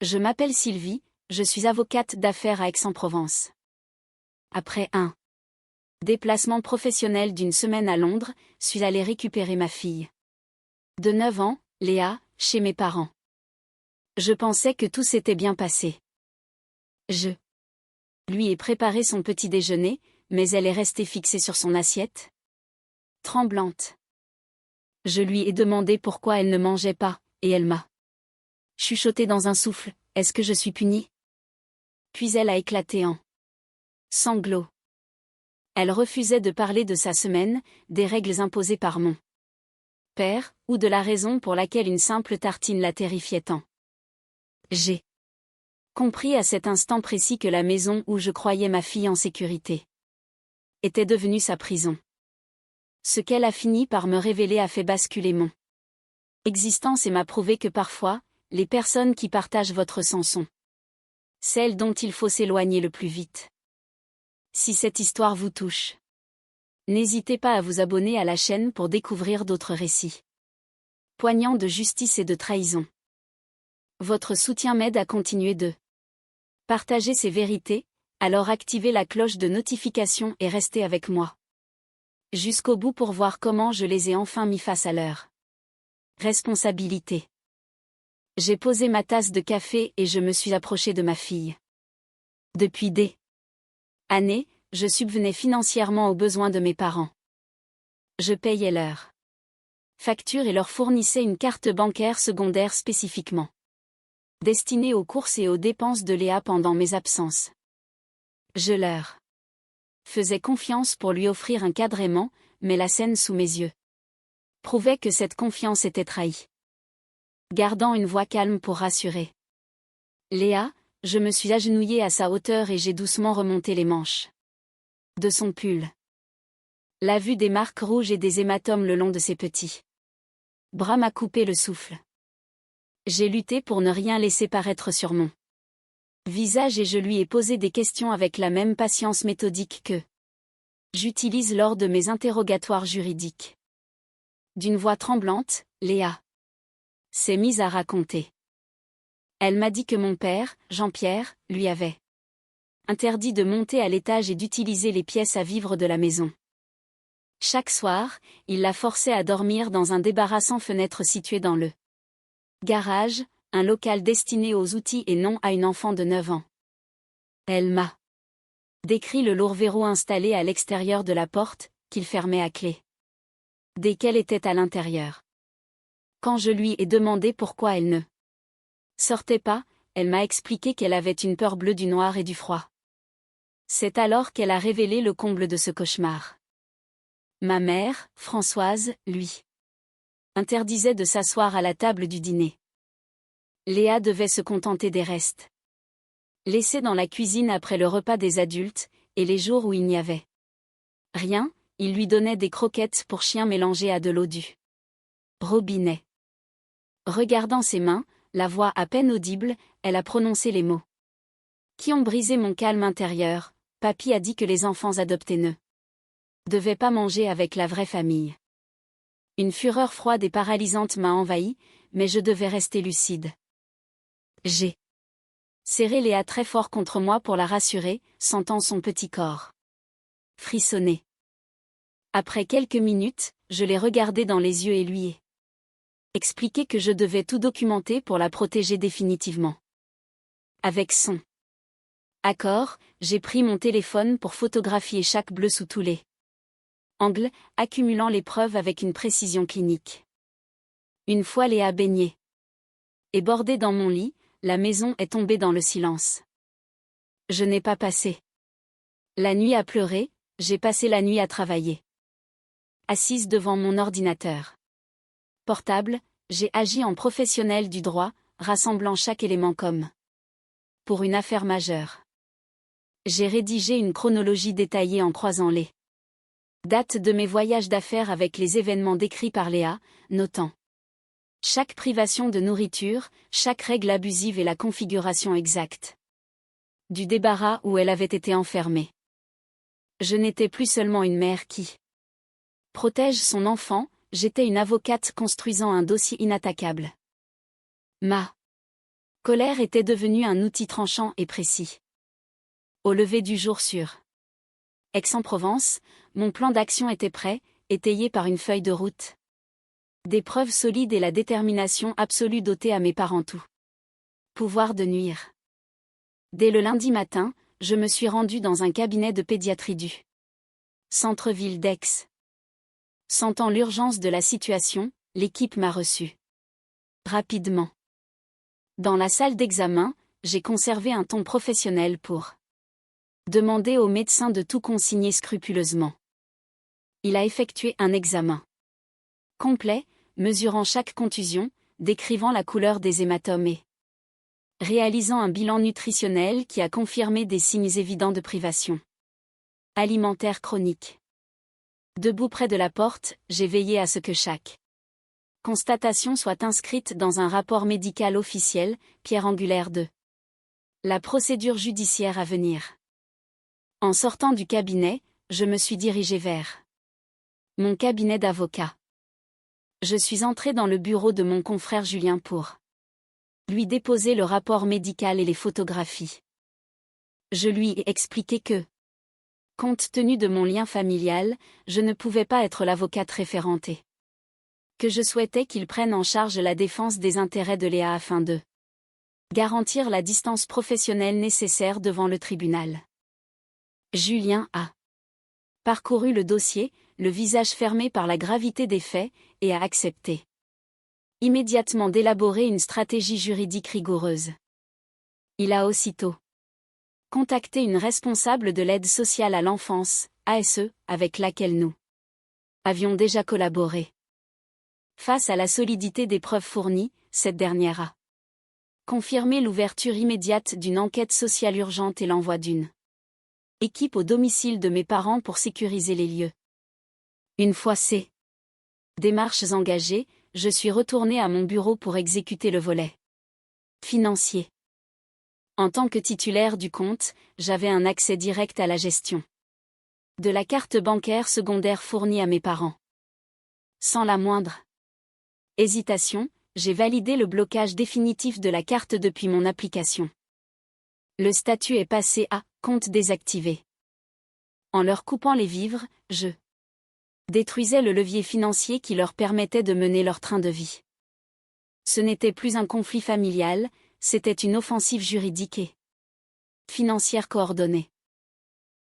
Je m'appelle Sylvie, je suis avocate d'affaires à Aix-en-Provence. Après un déplacement professionnel d'une semaine à Londres, suis allée récupérer ma fille de 9 ans, Léa, chez mes parents. Je pensais que tout s'était bien passé. Je lui ai préparé son petit déjeuner, mais elle est restée fixée sur son assiette, tremblante. Je lui ai demandé pourquoi elle ne mangeait pas, et elle m'a chuchoté dans un souffle, « Est-ce que je suis punie ?» Puis elle a éclaté en sanglots. Elle refusait de parler de sa semaine, des règles imposées par mon père, ou de la raison pour laquelle une simple tartine la terrifiait tant. J'ai compris à cet instant précis que la maison où je croyais ma fille en sécurité était devenue sa prison. Ce qu'elle a fini par me révéler a fait basculer mon existence et m'a prouvé que parfois, les personnes qui partagent votre sang sont celles dont il faut s'éloigner le plus vite. Si cette histoire vous touche, n'hésitez pas à vous abonner à la chaîne pour découvrir d'autres récits poignants de justice et de trahison. Votre soutien m'aide à continuer de partager ces vérités, alors activez la cloche de notification et restez avec moi jusqu'au bout pour voir comment je les ai enfin mis face à leur responsabilité. J'ai posé ma tasse de café et je me suis approchée de ma fille. Depuis des années, je subvenais financièrement aux besoins de mes parents. Je payais leurs factures et leur fournissais une carte bancaire secondaire spécifiquement destinée aux courses et aux dépenses de Léa pendant mes absences. Je leur faisais confiance pour lui offrir un cadrément, mais la scène sous mes yeux prouvait que cette confiance était trahie. Gardant une voix calme pour rassurer Léa, je me suis agenouillée à sa hauteur et j'ai doucement remonté les manches de son pull. La vue des marques rouges et des hématomes le long de ses petits bras m'a coupé le souffle. J'ai lutté pour ne rien laisser paraître sur mon visage et je lui ai posé des questions avec la même patience méthodique que j'utilise lors de mes interrogatoires juridiques. D'une voix tremblante, Léa s'est mise à raconter. Elle m'a dit que mon père, Jean-Pierre, lui avait interdit de monter à l'étage et d'utiliser les pièces à vivre de la maison. Chaque soir, il la forçait à dormir dans un débarras sans fenêtre situé dans le garage, un local destiné aux outils et non à une enfant de 9 ans. Elle m'a décrit le lourd verrou installé à l'extérieur de la porte, qu'il fermait à clé dès qu'elle était à l'intérieur. Quand je lui ai demandé pourquoi elle ne sortait pas, elle m'a expliqué qu'elle avait une peur bleue du noir et du froid. C'est alors qu'elle a révélé le comble de ce cauchemar. Ma mère, Françoise, lui interdisait de s'asseoir à la table du dîner. Léa devait se contenter des restes laissés dans la cuisine après le repas des adultes, et les jours où il n'y avait rien, il lui donnait des croquettes pour chien mélangées à de l'eau du robinet. Regardant ses mains, la voix à peine audible, elle a prononcé les mots qui ont brisé mon calme intérieur. Papy a dit que les enfants adoptés ne devaient pas manger avec la vraie famille. Une fureur froide et paralysante m'a envahi, mais je devais rester lucide. J'ai serré Léa très fort contre moi pour la rassurer, sentant son petit corps frissonner. Après quelques minutes, je l'ai regardée dans les yeux et lui ai expliqué que je devais tout documenter pour la protéger définitivement. Avec son accord, j'ai pris mon téléphone pour photographier chaque bleu sous tous les angles, accumulant les preuves avec une précision clinique. Une fois Léa baignée et bordée dans mon lit, la maison est tombée dans le silence. Je n'ai pas passé la nuit à pleurer, j'ai passé la nuit à travailler. Assise devant mon ordinateur portable, j'ai agi en professionnel du droit, rassemblant chaque élément comme pour une affaire majeure. J'ai rédigé une chronologie détaillée en croisant les dates de mes voyages d'affaires avec les événements décrits par Léa, notant chaque privation de nourriture, chaque règle abusive et la configuration exacte du débarras où elle avait été enfermée. Je n'étais plus seulement une mère qui protège son enfant, j'étais une avocate construisant un dossier inattaquable. Ma Colère était devenue un outil tranchant et précis. Au lever du jour sur Aix-en-Provence, mon plan d'action était prêt, étayé par une feuille de route. Des preuves solides et la détermination absolue d'ôter à mes parents tout pouvoir de nuire. Dès le lundi matin, je me suis rendue dans un cabinet de pédiatrie du centre-ville d'Aix. Sentant l'urgence de la situation, l'équipe m'a reçue rapidement. Dans la salle d'examen, j'ai conservé un ton professionnel pour demander au médecin de tout consigner scrupuleusement. Il a effectué un examen complet, mesurant chaque contusion, décrivant la couleur des hématomes et réalisant un bilan nutritionnel qui a confirmé des signes évidents de privation alimentaire chronique. Debout près de la porte, j'ai veillé à ce que chaque constatation soit inscrite dans un rapport médical officiel, pierre angulaire de la procédure judiciaire à venir. En sortant du cabinet, je me suis dirigé vers mon cabinet d'avocat. Je suis entré dans le bureau de mon confrère Julien pour lui déposer le rapport médical et les photographies. Je lui ai expliqué que, compte tenu de mon lien familial, je ne pouvais pas être l'avocate référentée. Que je souhaitais qu'il prenne en charge la défense des intérêts de Léa afin de garantir la distance professionnelle nécessaire devant le tribunal. Julien a parcouru le dossier, le visage fermé par la gravité des faits, et a accepté immédiatement d'élaborer une stratégie juridique rigoureuse. Il a aussitôt contacté une responsable de l'aide sociale à l'enfance, ASE, avec laquelle nous avions déjà collaboré. Face à la solidité des preuves fournies, cette dernière a confirmé l'ouverture immédiate d'une enquête sociale urgente et l'envoi d'une équipe au domicile de mes parents pour sécuriser les lieux. Une fois ces démarches engagées, je suis retournée à mon bureau pour exécuter le volet financier. En tant que titulaire du compte, j'avais un accès direct à la gestion de la carte bancaire secondaire fournie à mes parents. Sans la moindre hésitation, j'ai validé le blocage définitif de la carte depuis mon application. Le statut est passé à « compte désactivé ». En leur coupant les vivres, je détruisais le levier financier qui leur permettait de mener leur train de vie. Ce n'était plus un conflit familial, c'était une offensive juridique et financière coordonnée.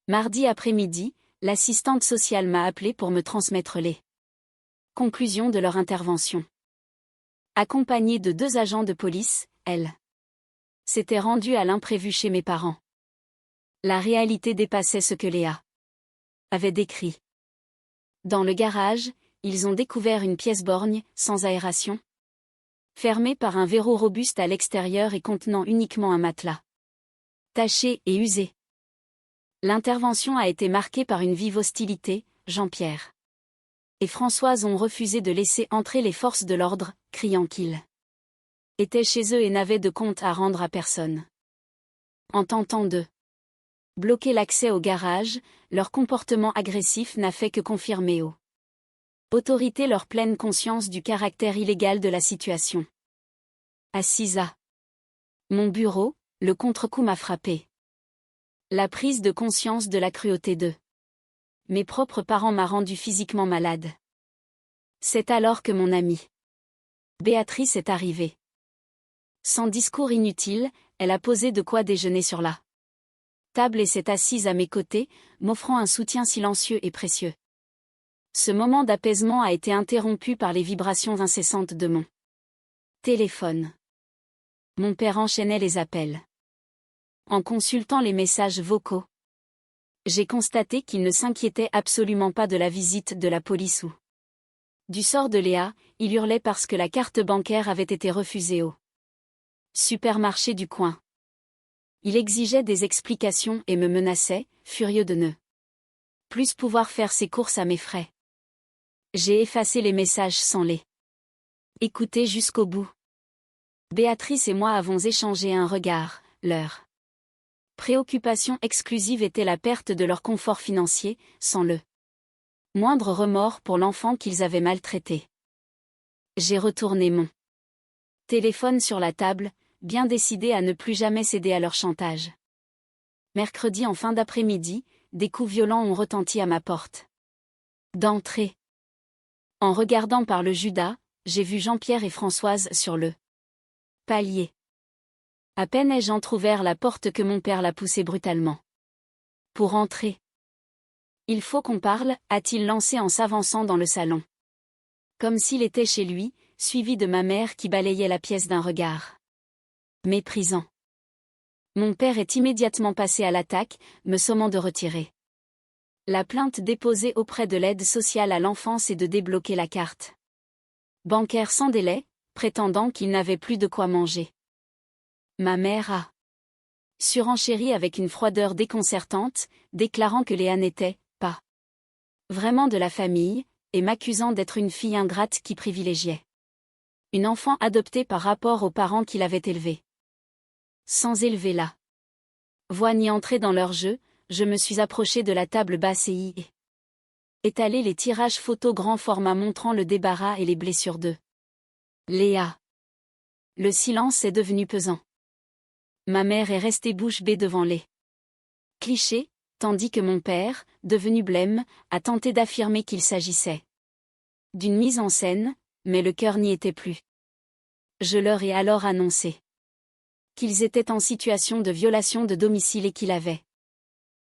Mardi après-midi, l'assistante sociale m'a appelé pour me transmettre les conclusions de leur intervention. Accompagnée de 2 agents de police, elle s'était rendue à l'imprévu chez mes parents. La réalité dépassait ce que Léa avait décrit. Dans le garage, ils ont découvert une pièce borgne, sans aération, fermée par un verrou robuste à l'extérieur et contenant uniquement un matelas taché et usé. L'intervention a été marquée par une vive hostilité. Jean-Pierre et Françoise ont refusé de laisser entrer les forces de l'ordre, criant qu'ils étaient chez eux et n'avaient de compte à rendre à personne. En tentant de bloquer l'accès au garage, leur comportement agressif n'a fait que confirmer aux autorités leur pleine conscience du caractère illégal de la situation. Assise à mon bureau, le contre-coup m'a frappé. La prise de conscience de la cruauté de mes propres parents m'a rendu physiquement malade. C'est alors que mon amie Béatrice est arrivée. Sans discours inutile, elle a posé de quoi déjeuner sur la table et s'est assise à mes côtés, m'offrant un soutien silencieux et précieux. Ce moment d'apaisement a été interrompu par les vibrations incessantes de mon téléphone. Mon père enchaînait les appels. En consultant les messages vocaux, j'ai constaté qu'il ne s'inquiétait absolument pas de la visite de la police ou du sort de Léa. Il hurlait parce que la carte bancaire avait été refusée au supermarché du coin. Il exigeait des explications et me menaçait, furieux de ne plus pouvoir faire ses courses à mes frais. J'ai effacé les messages sans les écouter jusqu'au bout. Béatrice et moi avons échangé un regard. Leur préoccupation exclusive était la perte de leur confort financier, sans le moindre remords pour l'enfant qu'ils avaient maltraité. J'ai retourné mon téléphone sur la table, bien décidés à ne plus jamais céder à leur chantage. Mercredi en fin d'après-midi, des coups violents ont retenti à ma porte. D'entrée. En regardant par le Judas, j'ai vu Jean-Pierre et Françoise sur le palier. À peine ai-je entrouvert la porte que mon père l'a poussée brutalement. Pour entrer. Il faut qu'on parle, a-t-il lancé en s'avançant dans le salon. Comme s'il était chez lui, suivi de ma mère qui balayait la pièce d'un regard méprisant. Mon père est immédiatement passé à l'attaque, me sommant de retirer la plainte déposée auprès de l'aide sociale à l'enfance et de débloquer la carte bancaire sans délai, prétendant qu'il n'avait plus de quoi manger. Ma mère a surenchéri avec une froideur déconcertante, déclarant que Léa n'était pas vraiment de la famille, et m'accusant d'être une fille ingrate qui privilégiait une enfant adoptée par rapport aux parents qui l'avaient élevée. Sans élever la voix ni entrer dans leur jeu, je me suis approché de la table basse et y étalé les tirages photos grand format montrant le débarras et les blessures de Léa. Le silence est devenu pesant. Ma mère est restée bouche bée devant les clichés, tandis que mon père, devenu blême, a tenté d'affirmer qu'il s'agissait d'une mise en scène, mais le cœur n'y était plus. Je leur ai alors annoncé qu'ils étaient en situation de violation de domicile et qu'il avait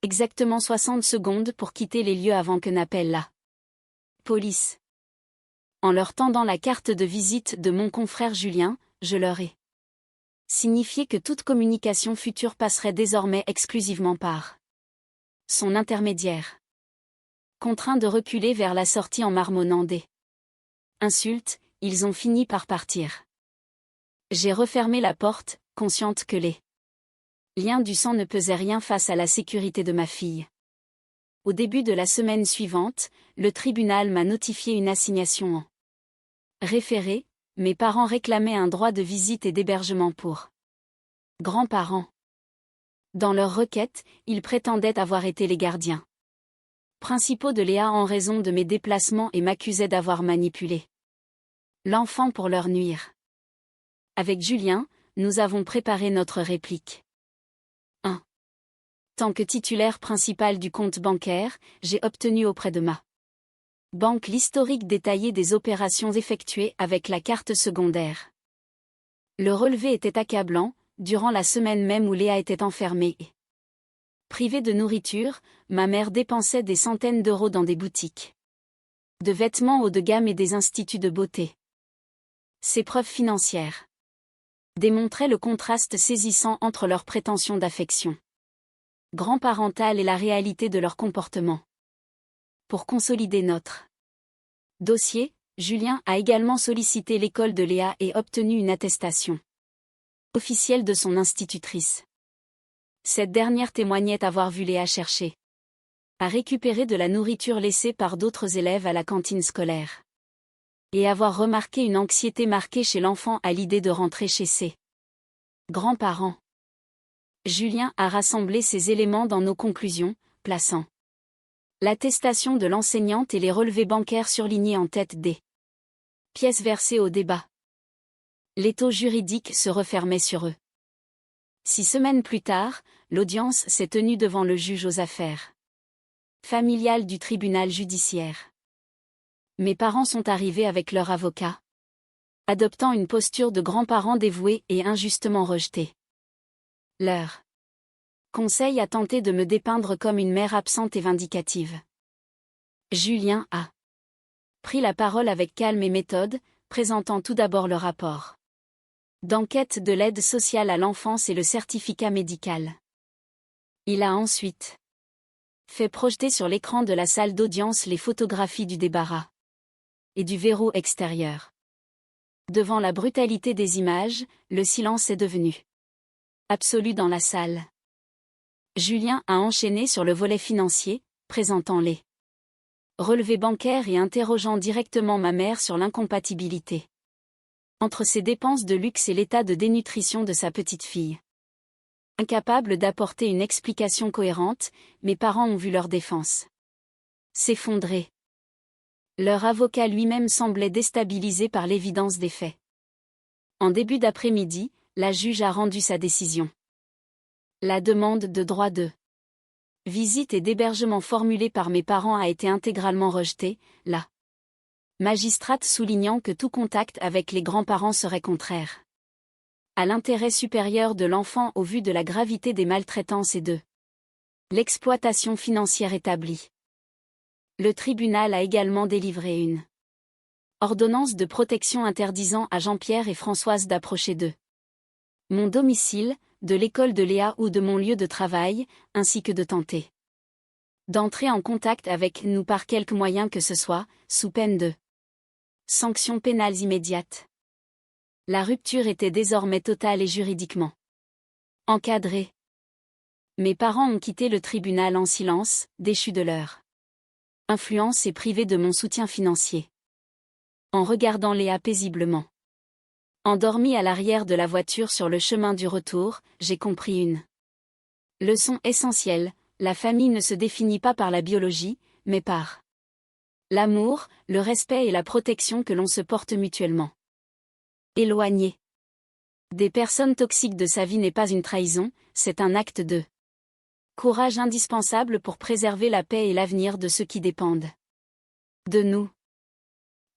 exactement 60 secondes pour quitter les lieux avant que n'appelle la police. En leur tendant la carte de visite de mon confrère Julien, je leur ai signifié que toute communication future passerait désormais exclusivement par son intermédiaire. Contraints de reculer vers la sortie en marmonnant des insultes, ils ont fini par partir. J'ai refermé la porte, consciente que les liens du sang ne pesaient rien face à la sécurité de ma fille. Au début de la semaine suivante, le tribunal m'a notifié une assignation en référé, mes parents réclamaient un droit de visite et d'hébergement pour grands-parents. Dans leur requête, ils prétendaient avoir été les gardiens principaux de Léa en raison de mes déplacements et m'accusaient d'avoir manipulé l'enfant pour leur nuire. Avec Julien, nous avons préparé notre réplique. 1. Tant que titulaire principal du compte bancaire, j'ai obtenu auprès de ma banque l'historique détaillé des opérations effectuées avec la carte secondaire. Le relevé était accablant, durant la semaine même où Léa était enfermée et privée de nourriture, ma mère dépensait des centaines d'euros dans des boutiques de vêtements haut de gamme et des instituts de beauté. Ces preuves financières démontraient le contraste saisissant entre leurs prétentions d'affection grand-parentale et la réalité de leur comportement. Pour consolider notre dossier, Julien a également sollicité l'école de Léa et obtenu une attestation officielle de son institutrice. Cette dernière témoignait avoir vu Léa chercher à récupérer de la nourriture laissée par d'autres élèves à la cantine scolaire et avoir remarqué une anxiété marquée chez l'enfant à l'idée de rentrer chez ses grands-parents. Julien a rassemblé ces éléments dans nos conclusions, plaçant l'attestation de l'enseignante et les relevés bancaires surlignés en tête des pièces versées au débat. L'étau juridique se refermait sur eux. 6 semaines plus tard, l'audience s'est tenue devant le juge aux affaires familiales du tribunal judiciaire. Mes parents sont arrivés avec leur avocat, adoptant une posture de grands-parents dévoués et injustement rejetés. Leur conseil a tenté de me dépeindre comme une mère absente et vindicative. Julien a pris la parole avec calme et méthode, présentant tout d'abord le rapport d'enquête de l'aide sociale à l'enfance et le certificat médical. Il a ensuite fait projeter sur l'écran de la salle d'audience les photographies du débarras et du verrou extérieur. Devant la brutalité des images, le silence est devenu absolu dans la salle. Julien a enchaîné sur le volet financier, présentant les relevés bancaires et interrogeant directement ma mère sur l'incompatibilité entre ses dépenses de luxe et l'état de dénutrition de sa petite fille. Incapable d'apporter une explication cohérente, mes parents ont vu leur défense s'effondrer. Leur avocat lui-même semblait déstabilisé par l'évidence des faits. En début d'après-midi, la juge a rendu sa décision. La demande de droit de visite et d'hébergement formulée par mes parents a été intégralement rejetée, la magistrate soulignant que tout contact avec les grands-parents serait contraire à l'intérêt supérieur de l'enfant au vu de la gravité des maltraitances et de l'exploitation financière établie. Le tribunal a également délivré une ordonnance de protection interdisant à Jean-Pierre et Françoise d'approcher de mon domicile, de l'école de Léa ou de mon lieu de travail, ainsi que de tenter d'entrer en contact avec nous par quelque moyen que ce soit, sous peine de sanctions pénales immédiates. La rupture était désormais totale et juridiquement encadrée. Mes parents ont quitté le tribunal en silence, déchus de leur influence et privés de mon soutien financier. En regardant Léa paisiblement endormie à l'arrière de la voiture sur le chemin du retour, j'ai compris une leçon essentielle: la famille ne se définit pas par la biologie, mais par l'amour, le respect et la protection que l'on se porte mutuellement. Éloigner des personnes toxiques de sa vie n'est pas une trahison, c'est un acte de courage indispensable pour préserver la paix et l'avenir de ceux qui dépendent de nous.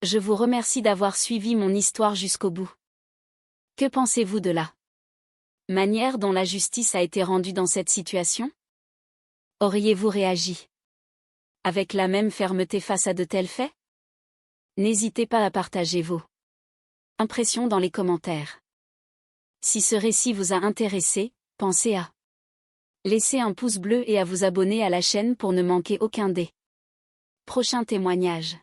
Je vous remercie d'avoir suivi mon histoire jusqu'au bout. Que pensez-vous de la manière dont la justice a été rendue dans cette situation? Auriez-vous réagi avec la même fermeté face à de tels faits? N'hésitez pas à partager vos impressions dans les commentaires. Si ce récit vous a intéressé, pensez à laisser un pouce bleu et à vous abonner à la chaîne pour ne manquer aucun des prochains témoignages.